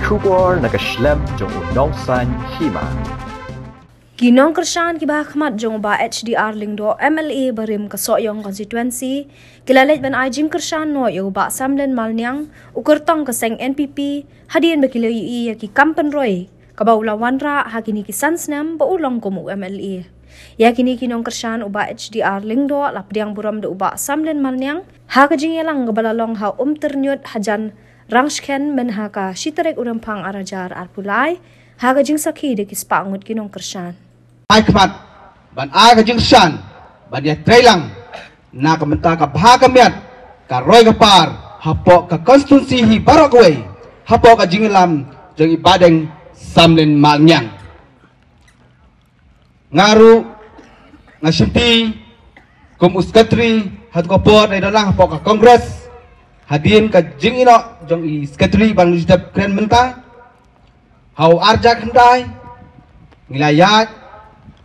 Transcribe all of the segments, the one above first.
kubor nakaslem jong unongsan hima. Ginong kersan ki bahakmat jong ba HDR lingdo MLA barim ka Soyong constituency kilalet ban ajim kersan no yo ba samlen malnyang ukurtong ka seng NPP hadian bakilo yi ki kampen roy kabaula wanra hakini ki sansnam ba ulong komu MLA yakini kinong kersan uba HDR lingdo lapdiang buram de uba samlen malnyang hakajing yelang gabalalong ha ternyut hajan rangsken men haka shitarek urampang arajar arpulai hakajing sakhi de ki spangut kinong kersan Aikmat ban aga jingsan ban ya trailang na kamenta ka bahagamiat ka roy ka par hapo ka konstitusi hi barokwe hapo ka jingilam jeng ibadeng samlen malnyang ngaru ngasimpi kum uskatri hat ko por ay dalang hapo ka kongres hadin ka jingino jeng i skatri ban jidap kren menta hau arjak hendai ngilayat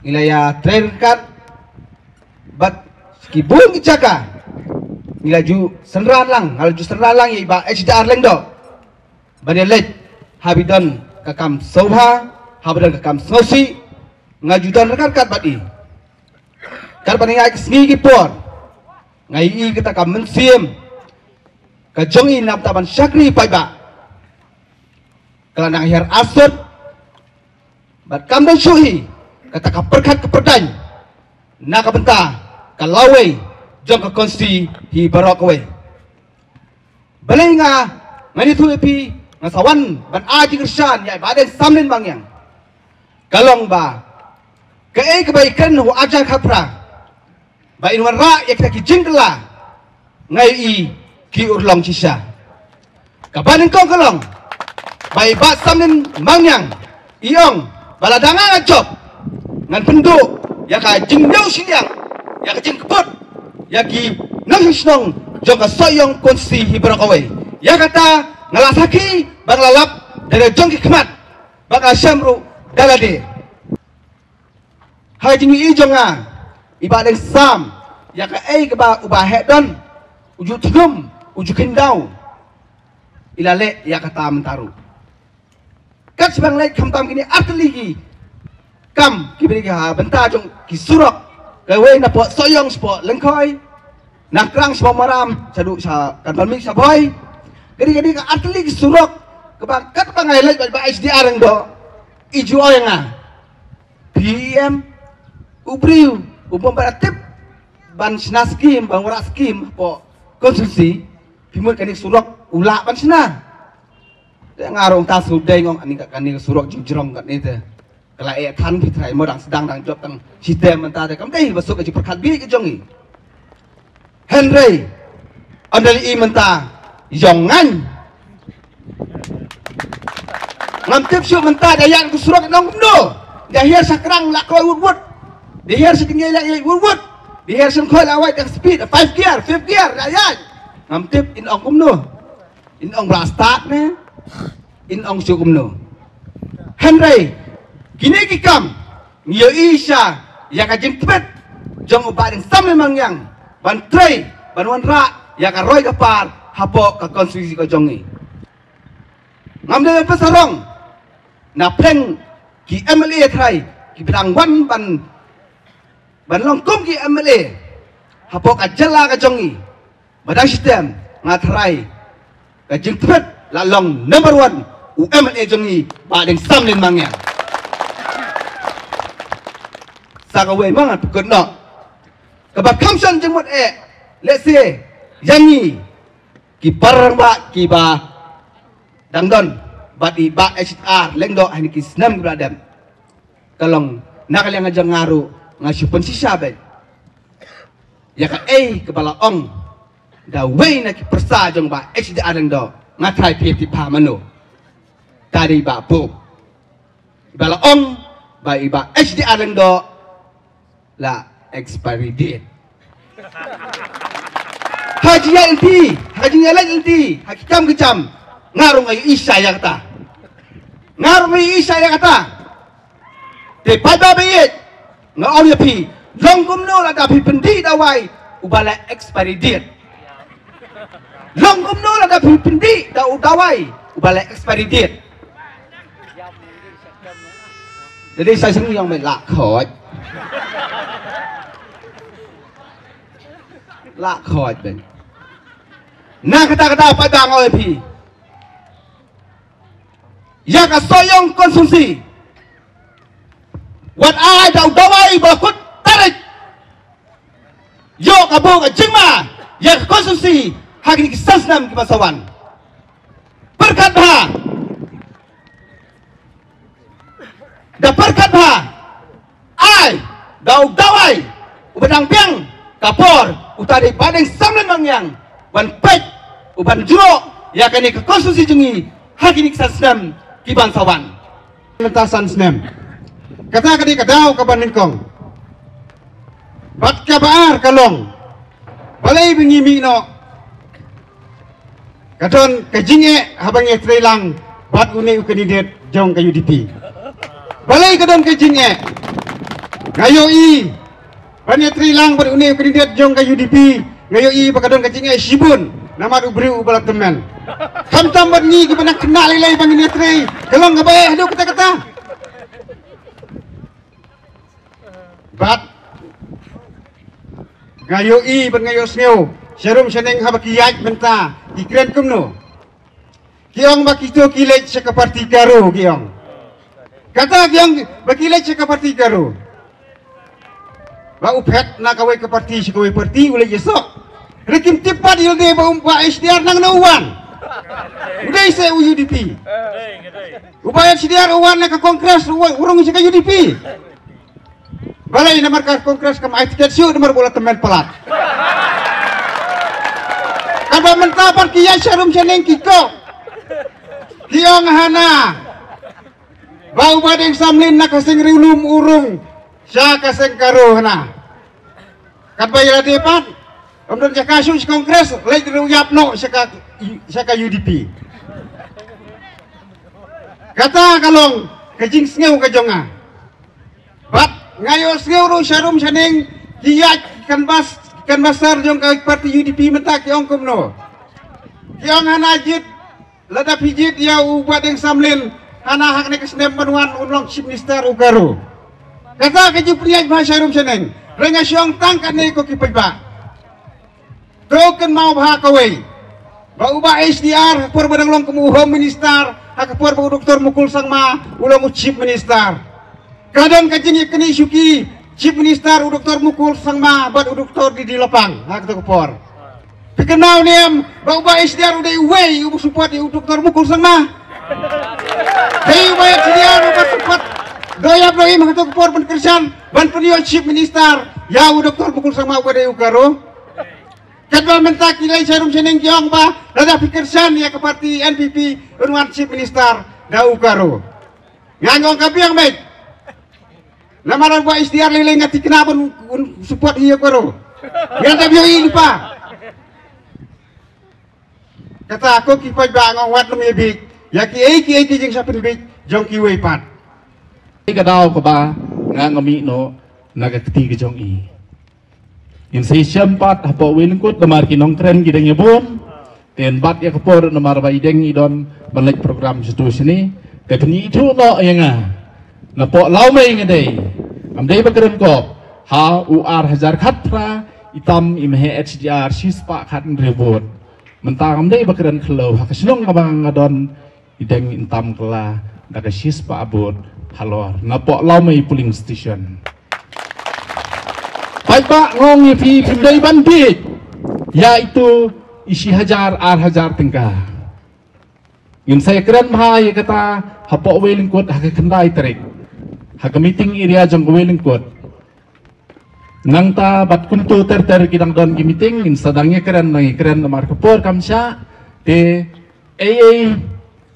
ilaya trainkat bat skibung jaga ilaju senralang halju senralang iba HDR lengdo banelet habidon kakam sobha habidon kakam sosi ngajudan rekat badi kar paningai sngi gipor ngai I kita kam mensiem kajongi nap taban syakri paiba kelana akhir asut bat kamdan syuhi kata kaperkat keperdan nak benta kalawai jong ke konsti hi barokwe balenga ngani tu epi ngasawan ban aji kersan ya baden samlen bangyang kalong ba kebaikan hu ajar khapra ba inwan ra ya kita ki jingla ngai I ki urlong sisa kabanen kong kalong bai ba samlen bangyang iong baladanga ngajop ngan penduk ya ka jingjau siliang ya ka jingkeput ya ki nang jong ka Soyong konsti hibrakawe ya kata ngalasaki bang lalap dari jong ki kemat bang asyamru dalade hai jingi I jonga ibadeng sam ya ka ke ba ubah hedon uju tugum uju kendau ilale ya kata mentaru kat sebang lek kamtam kini arteligi kam kiberi ha benta jong kisurok gawe na po Soyong spo lengkoi nakrang spo maram sadu sa kanbalmik sa boy gadi ka atli kisurok kebakat pangai lek ba HDR ndo iju oyanga PM ubriu upom baratip ban snaskim bang ora skim po konstitusi bimur kani surok ula ban sna ngarong ta sudai ngong ani kani surok jinjrong kat ni te kalau tan pitrai modang sedang dang job tang sistem mentade kam dei masuk ke perkat bi ke jongi Henry andali I menta yongan ngamtip syuk menta dayan ku surak nong no dahir sakrang la koi wud dahir setinggi la wud dahir sen koi la wai tang speed 5 gear dayan ngamtip in ong kumno in ong blastat ne in ong syukumno Henry kini kikam ngiyo isya ya ka jempet jong ubadeng samle mangyang ban trei ban wanra ya ka roy kapar hapo ka konstitusi ko jongi ngamde pesarong na pleng ki MLA trai ki bidang wan ban longkum ki MLA hapo ka jela ka jongi badang sistem ngatrai ka jempet la long number 1 UMLA jongi badeng samle mangyang sakawe mangat pukul no kabat kamsan jemut let's say yangi ki parang ba ki ba dangdon bati ba HDR lengdo hani ki snam bradam kalong nakalyang ajang ngaru ngasupon si sabe ya ka kepala ong da way na ki persa jong ba HDR lengdo ngatrai pi pa mano tadi ba bu bala ong ba iba HDR lengdo la expiry date haji ya inti hakikam kecam ngarung ayu isya ya kata te pada bayit ngaon ya pi longgum no la dapi pendi dawai ubala expiry date longgum no la dapi pendi dawai ubala expiry date Jadi saya sendiri yang lak khot. Lak khot ben. Nah kata-kata apa bang OP? Ya kasoyong konsumsi. Wat ai dau dawai bakut tarik. Yo kabu jengma ya konsumsi hagi kisasnam kibasawan. Berkat bah. Da berkat bah. Ai dau dawai ubadang piang kapor utari badeng samlen mangyang. Wan pek uban juro ya kani ke konsumsi jengi hagi kisasnam kibansawan. Mentasan snem. Kata kadi kadau kabaningkong. Bat kabaar kalong. Balay bingimi no. Kadon kajinge habang trelang bat une kandidat jong ka UDP. Balay kadon kajinge. Ngayoi. Banya trelang bat une kandidat jong ka UDP. Ngayoi bakadon kajinge Shibun. Nama ubri ubalat teman. Kamtam bat ni gimana kenal ilay bangin tre. Kalong ngabay hadu kata-kata. Bat ngayoi ban ngayo sneo serum seneng habakiyat benta ikren kumno kiong bakito kilet sa kaparti karo kiong kata kiong bakilet sa kaparti karo ba uphet na kaway kaparti sa kaway parti ulay yesok rekim tipat yulde ba umpa SDR nang nauwan uday sa UDP upayat SDR uwan na ka kongres urong sa ka UDP. Balai nomor kongres kam etiket siu nomor bola temen pelat. Kaba mentapar kiya serum seneng kiko. Kiong hana. Bau badeng samlin nak kaseng rilum urung. Sya kaseng karo hana. Kaba ila depan. Omdon sa kasus kongres lay diruyap no saka UDP. Kata kalong kajing sngeu kajonga. Bat ngayo seuru syarum seneng kiat kan basar jong ka parti UDP mentak kiong kumno kiong hanajit lada pijit ya ubadeng samlin hana hakne kesnem manuan unlong chief minister ugaro kata keju priaj bah syarum seneng renga syong tangkat ne ko kipaiba token mau bah kawai ba uba SDR por badang long kemu home minister hak por doktor mukul sangma ulong chief minister. Kadang kajini kini syuki chief minister udoktor mukul sangma bat udoktor di lapang hak tu kepor. Dikenal niam bau ba SDR udah way ubuk support udoktor mukul sangma. Hei way SDR ubuk support doya doi hak tu kepor ban kersan ban penio chief minister ya udoktor mukul sangma udah ukaro. Kadang mentak nilai serum seneng kiong ba rada pikirsan ya ke parti NPP unwan chief minister da ukaro. Ngangong kapiang baik. Lamaran buat SDR lele ngati kenapa support hiyo karo. Yang tak biar lupa. Kata aku kipai bangong wat lumi big. Ya ki jeng sapin big jong kiwe pat. Kadau ko ba nga ngami no nagakti ke jong i. In say sempat hapo wilingkut namar kinong tren gideng yabon. Ten bat ya kapor namar ba ideng idon balik program situ sini. Tapi itu no yang Napo lau may ngaday. Amday bagkaran ko ha UR hajar khatra itam imhe HDR sispa khatn rebot. Mentang amday bagkaran khlo ha kaslong ngabang ngadon ideng intam kala daga sispa abot halor. Napo lau may polling station. Paipa ngong ipi pimday bandit. Yaitu isi hajar hajar tengkah. Yun saya keren bahaya kata hapo welingkot hakakandai terik. Haka meeting area jong welingkot. Nang ta bat kuntu ter kidang don gi meeting in sadangnya keren namar kapor kamsya te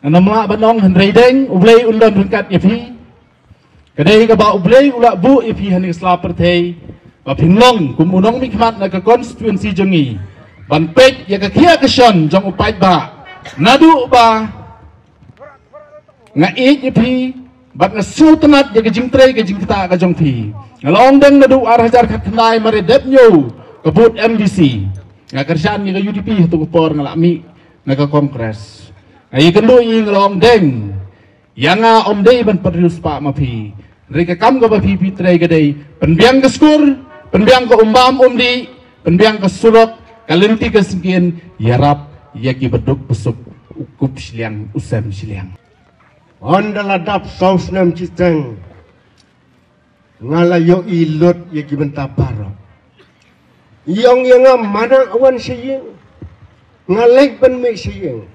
namla banong handredeng ublay undon rungkat ipi. Kadai ka ba ublay ula bu ipi hani slaper thei ba pinglong kumunong mikmat na ka constituency jongi. Ban pek ya ka kia kasyon jong upait ba. Nadu ba nga ipi bat nga sultanat ya kajing tre kajing kita kajong thi ngalong deng nadu hajar khatnai mare depnyo kabut MDC nga kerjaan ni ka UDP tu kupor ngalami naga kongres ay kendo i ngalong deng yang omdei ban perus pa mapi Mereka kam ke bafi pitrai kedai penbiang ke skur, penbiang ke umbam umdi, penbiang ke surok, kalenti ke sekian yarap yaki beduk besuk ukup siliang usam siliang. Ondala dap saus nam citeng ngalayo ilut yaki bentabaro. Yang mana awan siyeng ngalek ban me siyeng.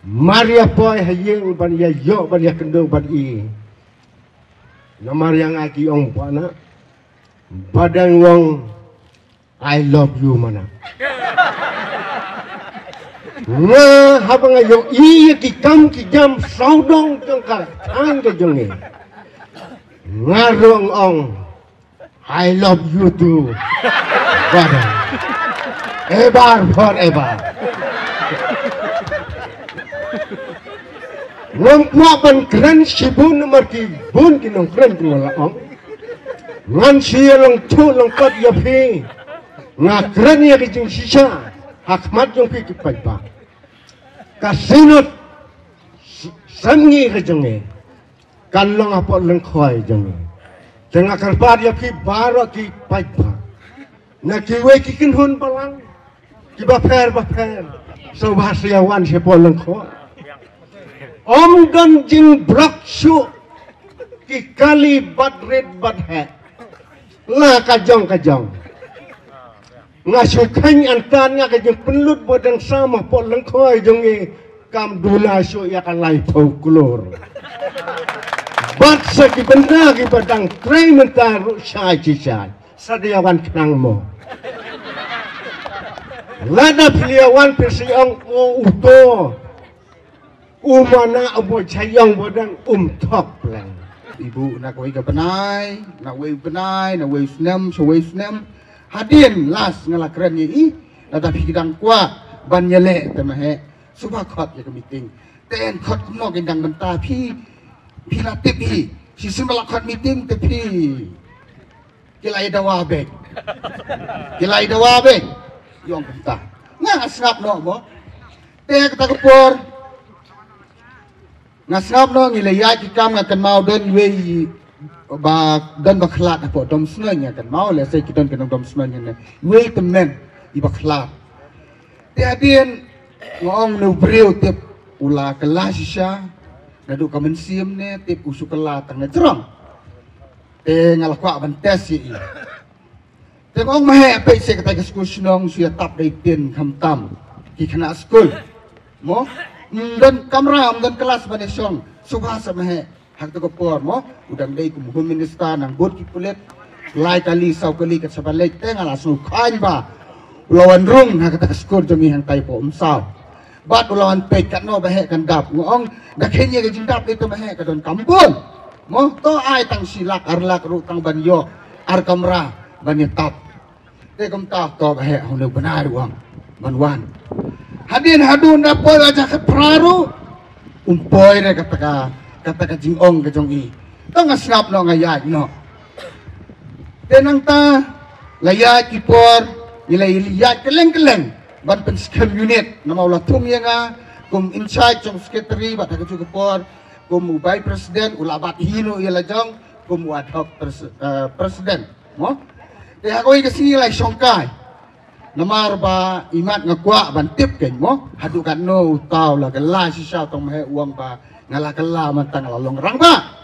Maria boy hayeng ban ya yo ban ya kendo ban i. Namar yang aki ong pana badan wong I love you mana. Nga habang ayo iya ki kam ki jam saudong tengkar ang ke jonge. Ngarong ong I love you too. Badan. Ebar forever. Ngomong keren si bun marki bun kinong keren kungalaong. Ngan siya lang tu lang kot yapi. Nga keren ya kijing sisa. Hakmat yung pikipay pa. Kasinot sangi kajong kalong apo lang koy jong tengah karpad yapi baro ki pay pa. Nakiwe kikinhun pa lang. Kibaper. So bahasiyawan siya po lang koy. Om ganjing braksu kikali badred badhe la kajong ngasukan antan nga kajong pelut bodang sama po lengkoy jongi kam dula so ya kalai folklor bat sa kibenda kibadang tray mentaru syai sadiawan kenang mo lada piliawan persiang o uto umana abo chayang bodang tok lang. Ibu nak wei ke penai, nak wei senam, hadin las ngala keren ye tapi kidang kwa ban yele temahe suba khot ye meeting ten khot no gendang benta phi la tipi si simala khot meeting tapi kilai dawa be yong benta nga asap no mo te kata kapor ngasap no ngilaya kikam ngakan mau den wei ba dan baklat apa dom senanya kan mau le saya kita kan dom senanya ne wei temen I baklat tiadien ngong no breu tip ula kelasisha nadu kamen sim ne tip usu kelat tang cerong ngal kwa ban tes I te ngong mahe pe se kata skul snong sia tap dai tin kham tam ki khana skul mo dan kamera dan kelas ban song subhasa mahe hak to kopor mo udang dei kum home minister nang bot ki pulet lai kali sau kali kat sabalek te ngala su khain ba lawan rung hak ta skor jami hang tai po umsau bat lawan pe kat no bahe kan dap ngong da khenya ke jindap itu bahe ka don kampun mo to ai tang silak arlak ru tang ban yo ar kamera ban tap te kam tap to bahe honu benar uang ban wan hadin hadun da po aja ke praru umpoy re kata jing ong kajong I tong ngasap no ngayat no tenang ta layat kipor nilai liyat keleng ban penskem unit nama ulah tum yang kum in charge of secretary bat kaju kipor kum ubai presiden ulah bat hino ia lajong kum ad hoc presiden mo te hakoi kesini lai songkai namar ba imat ngakwa ban tip ken mo hadukan no tau la gala si sa tong mahe uang ba ngala kala mantang lalong rang ba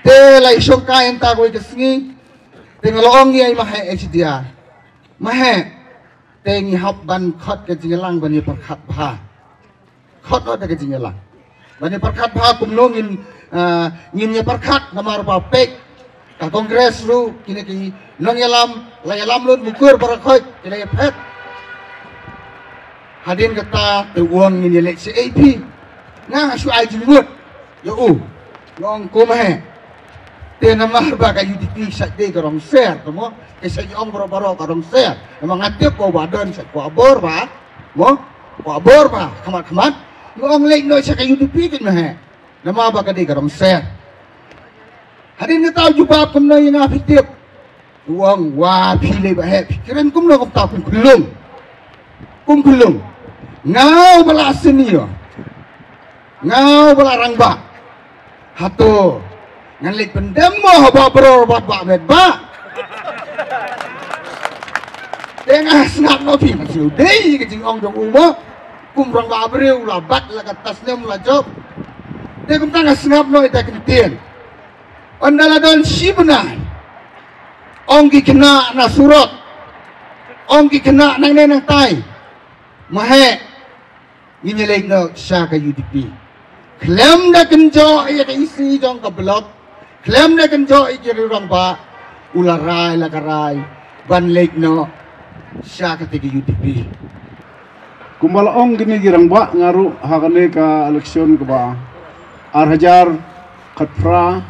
te lai songka enta koi kesini te ngalong ye mahe HDR mahe te ngi hap ban khot ke jingelang ban ye perkhat bha khot no ke jingelang ban ye perkhat bha kum no ngin ye perkhat namar ba pek ka kongres ru kini ki nong yalam la yalam lut mukur barakhoi kini phet hadin kata te uang ngin ye lek CAP nga su ai jimut yo ngong ko mahe te namar ba ka UDP sa de karong share mo ke sa yong baro karong share namang atip ko badan sa ko abor ba mo ko abor ba kamat ngong lek no sa ka UDP kin mahe nama ba ka de karong share hadin nga tao jubab kum no yung apitip uang wa pile ba he pikiran kum no kum ta kum kulung ngau balasin niyo ngau balarang ba hato Ngalit pendemo ba bro ba med ba. Tengah snap no pi masih dei ke jing ong jong umo. Kum rong ba breu la bat la katas nem la job. Dia kum tengah snap no ita kentien. Andala don sibnai. Ong ki kena na surat. Ong ki kena nang nang tai. Mahe nginelek no sya ka UDP. Klaim na kenjo iya ka isi jong ka blok. Klaim na kenjo iya rong ba ularai la karai ban lek no sya ka tigi UDP. Kumbala ong gini girang ba ngaru hakane ka eleksyon ka ba Arhajar kat pra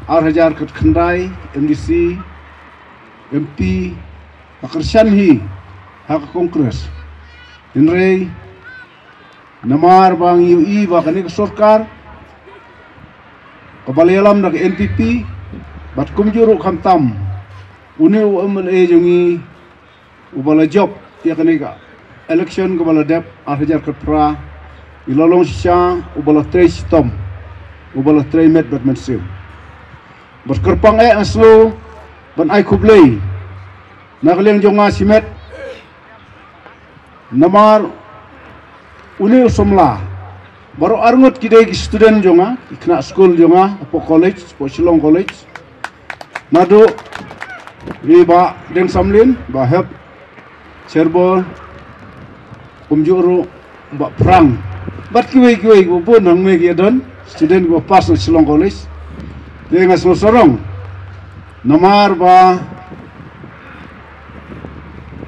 Arhajar kat khandai MDC MP Pakarsan hi hak kongres Inrei namar bang UI ba kani ka sarkar kabalialam nak NPP bat kumjuru khamtam uni MLA jongi ubala job ya kani ka election kabala dep Arhajar kat pra ilalong sya ubala trei sitom ubala trei met bat mensim berkerpang aslo ban ai kublei nakaleng jonga simet namar uni usomla baru arngot kidai ki student jonga ikna school jonga apo college po Shillong college nado riba deng samlin ba help serbo umjuru ba prang bat kiwe go pun nang me don student go pass Shillong college dengan sorong namar ba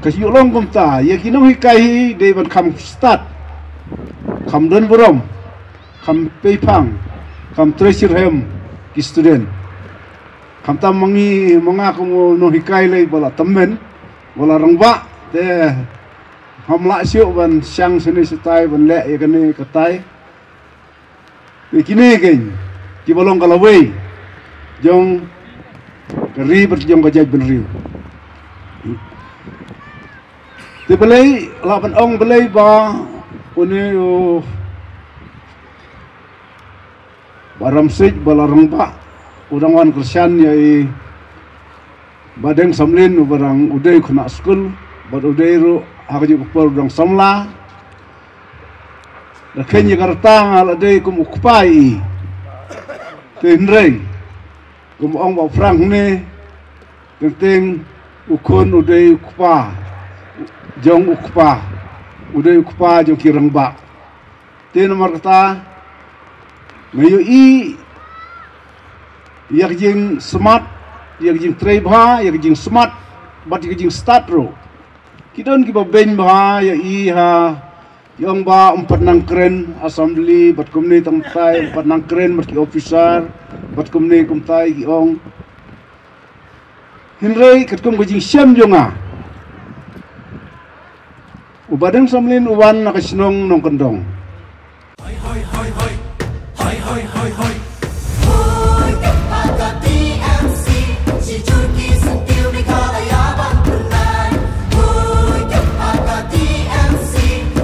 kasyulong kumta ya kinong hikai de ban kam start kam don borom kam peipang kam treasure ki student kam tam mangi manga ko no hikai lay bala tamen wala rangba de hamla siu ban sang sini setai ban le ya kene katai kini gen ki bolong kalawei jong keri berjong kajaj benriu di belai lapan ong belai ba uni baram sik balarang ba udang wan kersian yai badeng samlin barang udai kena school bad udai ru hakaji kupar udang samla laken Jakarta ngal adai kum ukupai tinrei kum ong ba frang ne tenteng ukun udai kupa jong ukpa udai ukpa jong kirang ba te nomor kata ngayu i yak jing smart yak jing trade ba yak jing smart bat yak jing start ro kidon ki ba ben ba ya i ha yong ba empat nang keren assembly bat kumni tamtai empat nang keren bat ki officer bat kumni kumtai ki ong hinrei katkum ko jing syam jonga ubadeng samlin uwan nakasinong nong kendong. Hoy hoy hoy hoy. Hoy hoy hoy hoy. Hoy kepada TMC si Turki sentil di kalayaban pernah. Hoy kepada TMC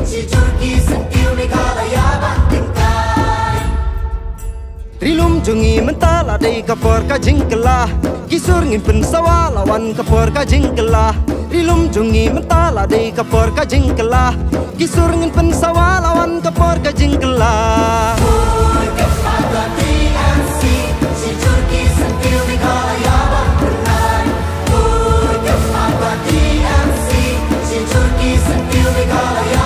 si Turki sentil di kalayaban tingkai. Trilum jungi mentala dei kapor ka jingkelah. Kisur ngimpen sawa lawan kapor ka jingkelah. Rilum jungi mentala dei kapor ka jingkelah. Kisur ngimpen sawa lawan kapor ka jingkelah. Hoy kepada TMC si Turki sentil di kalayaban pernah. Hoy kepada TMC si Turki sentil di kalayaban